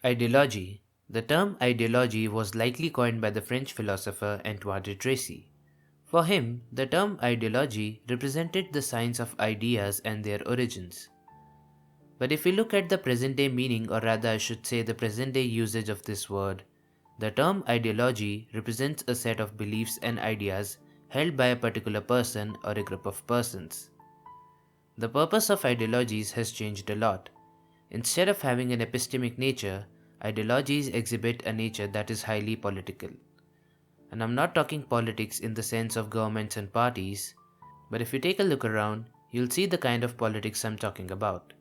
Ideology. The term ideology was likely coined by the French philosopher Antoine de Tracy. For him, the term ideology represented the science of ideas and their origins. But if we look at the present day meaning, or rather I should say the present day usage of this word, the term ideology represents a set of beliefs and ideas held by a particular person or a group of persons. The purpose of ideologies has changed a lot. Instead of having an epistemic nature, ideologies exhibit a nature that is highly political. And I'm not talking politics in the sense of governments and parties, but if you take a look around, you'll see the kind of politics I'm talking about.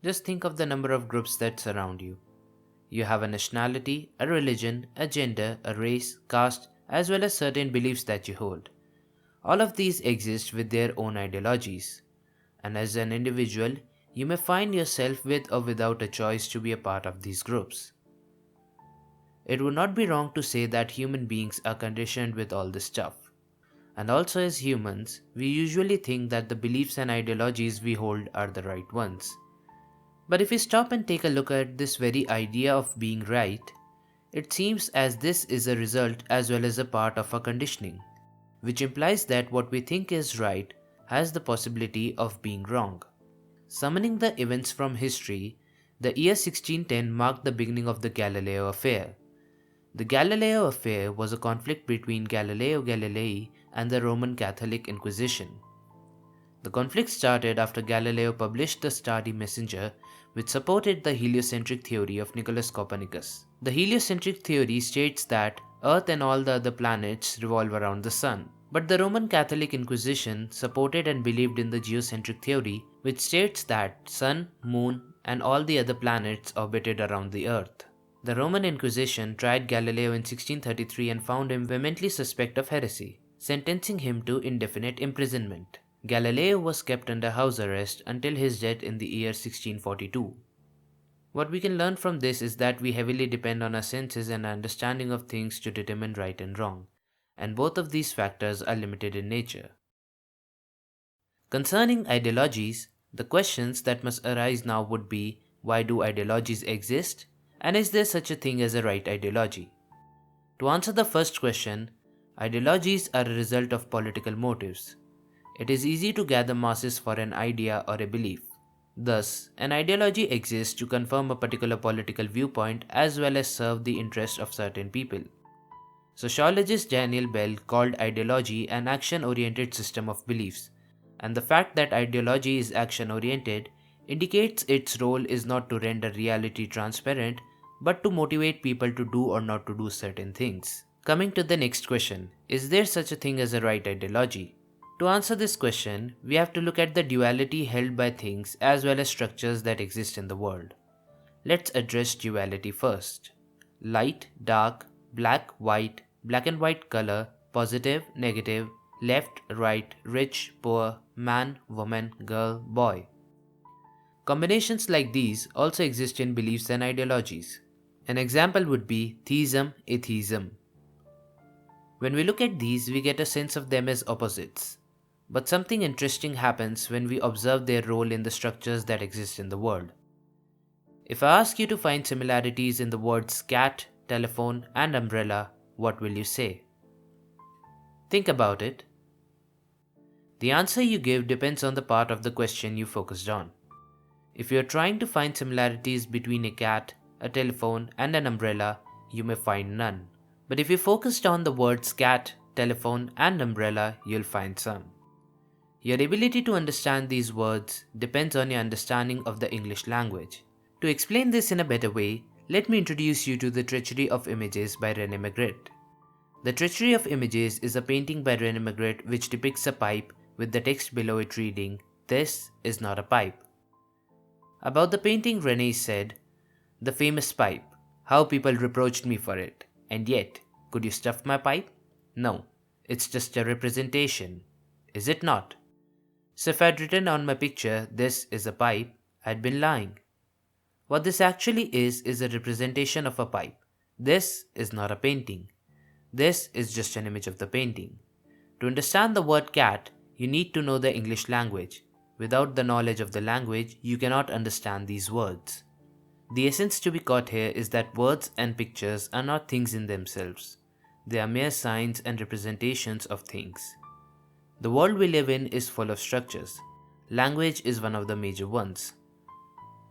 Just think of the number of groups that surround you. You have a nationality, a religion, a gender, a race, caste, as well as certain beliefs that you hold. All of these exist with their own ideologies. And as an individual, you may find yourself with or without a choice to be a part of these groups. It would not be wrong to say that human beings are conditioned with all this stuff. And also, as humans, we usually think that the beliefs and ideologies we hold are the right ones. But if we stop and take a look at this very idea of being right, it seems as this is a result as well as a part of our conditioning, which implies that what we think is right has the possibility of being wrong. Summoning the events from history, the year 1610 marked the beginning of the Galileo affair. The Galileo affair was a conflict between Galileo Galilei and the Roman Catholic Inquisition. The conflict started after Galileo published the Starry Messenger, which supported the heliocentric theory of Nicholas Copernicus. The heliocentric theory states that Earth and all the other planets revolve around the Sun. But the Roman Catholic Inquisition supported and believed in the geocentric theory, which states that Sun, Moon, and all the other planets orbited around the Earth. The Roman Inquisition tried Galileo in 1633 and found him vehemently suspect of heresy, sentencing him to indefinite imprisonment. Galileo was kept under house arrest until his death in the year 1642. What we can learn from this is that we heavily depend on our senses and our understanding of things to determine right and wrong, and both of these factors are limited in nature. Concerning ideologies, the questions that must arise now would be, why do ideologies exist? And is there such a thing as a right ideology? To answer the first question, ideologies are a result of political motives. It is easy to gather masses for an idea or a belief. Thus, an ideology exists to confirm a particular political viewpoint as well as serve the interests of certain people. Sociologist Daniel Bell called ideology an action-oriented system of beliefs, and the fact that ideology is action-oriented indicates its role is not to render reality transparent, but to motivate people to do or not to do certain things. Coming to the next question, is there such a thing as a right ideology? To answer this question, we have to look at the duality held by things as well as structures that exist in the world. Let's address duality first. Light, dark, black, black and white color, positive, negative, left, right, rich, poor, man, woman, girl, boy. Combinations like these also exist in beliefs and ideologies. An example would be theism, atheism. When we look at these, we get a sense of them as opposites. But something interesting happens when we observe their role in the structures that exist in the world. If I ask you to find similarities in the words cat, telephone, and umbrella, what will you say? Think about it. The answer you give depends on the part of the question you focused on. If you are trying to find similarities between a cat, a telephone, and an umbrella, you may find none. But if you focused on the words cat, telephone, and umbrella, you'll find some. Your ability to understand these words depends on your understanding of the English language. To explain this in a better way, let me introduce you to The Treachery of Images by René Magritte. The Treachery of Images is a painting by René Magritte which depicts a pipe with the text below it reading, "This is not a pipe." About the painting, René said, "The famous pipe, how people reproached me for it, and yet, could you stuff my pipe? No, it's just a representation. Is it not? So if I'd written on my picture, 'This is a pipe,' I'd been lying. What this actually is a representation of a pipe. This is not a painting. This is just an image of the painting. To understand the word cat, you need to know the English language. Without the knowledge of the language, you cannot understand these words. The essence to be caught here is that words and pictures are not things in themselves. They are mere signs and representations of things. The world we live in is full of structures. Language is one of the major ones.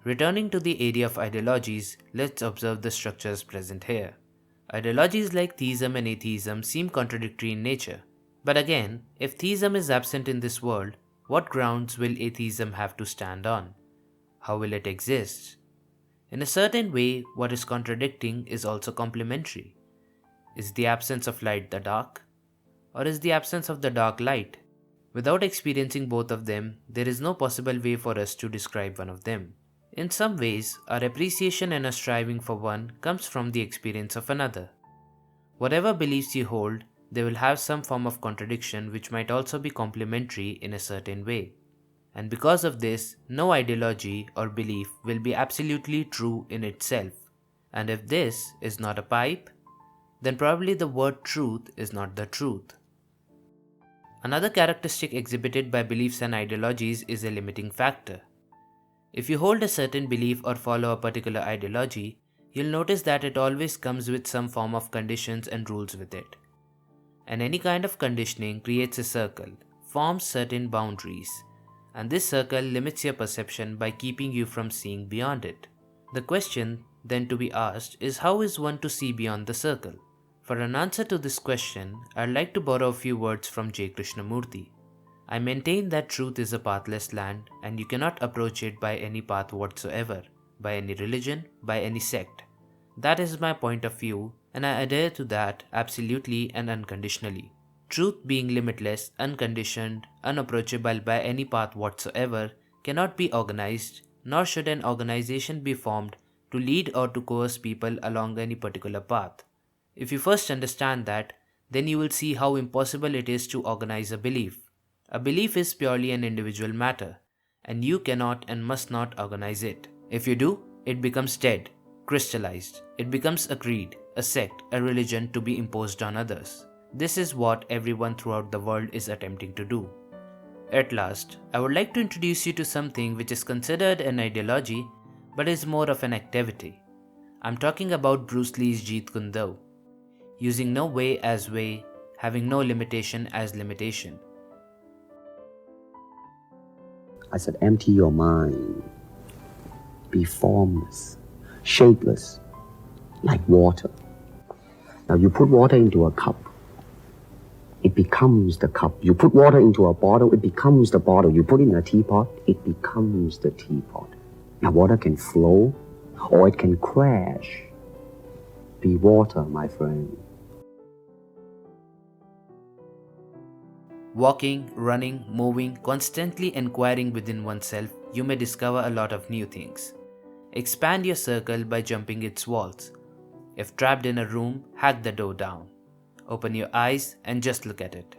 Returning to the area of ideologies, let's observe the structures present here. Ideologies like theism and atheism seem contradictory in nature. But again, if theism is absent in this world, what grounds will atheism have to stand on? How will it exist? In a certain way, what is contradicting is also complementary. Is the absence of light the dark? Or is the absence of the dark light? Without experiencing both of them, there is no possible way for us to describe one of them. In some ways, our appreciation and our striving for one comes from the experience of another. Whatever beliefs you hold, they will have some form of contradiction which might also be complementary in a certain way. And because of this, no ideology or belief will be absolutely true in itself. And if this is not a pipe, then probably the word truth is not the truth. Another characteristic exhibited by beliefs and ideologies is a limiting factor. If you hold a certain belief or follow a particular ideology, you'll notice that it always comes with some form of conditions and rules with it. And any kind of conditioning creates a circle, forms certain boundaries, and this circle limits your perception by keeping you from seeing beyond it. The question then to be asked is, how is one to see beyond the circle? For an answer to this question, I'd like to borrow a few words from J. Krishnamurti. I maintain that truth is a pathless land and you cannot approach it by any path whatsoever, by any religion, by any sect. That is my point of view and I adhere to that absolutely and unconditionally. Truth being limitless, unconditioned, unapproachable by any path whatsoever cannot be organized, nor should an organization be formed to lead or to coerce people along any particular path. If you first understand that, then you will see how impossible it is to organize a belief. A belief is purely an individual matter, and you cannot and must not organize it. If you do, it becomes dead, crystallized. It becomes a creed, a sect, a religion to be imposed on others. This is what everyone throughout the world is attempting to do. At last, I would like to introduce you to something which is considered an ideology, but is more of an activity. I'm talking about Bruce Lee's Jeet Kune Do. Using no way as way, having no limitation as limitation. I said, empty your mind. Be formless, shapeless, like water. Now you put water into a cup, it becomes the cup. You put water into a bottle, it becomes the bottle. You put it in a teapot, it becomes the teapot. Now water can flow or it can crash. Be water, my friend. Walking, running, moving, constantly inquiring within oneself, you may discover a lot of new things. Expand your circle by jumping its walls. If trapped in a room, hack the door down. Open your eyes and just look at it.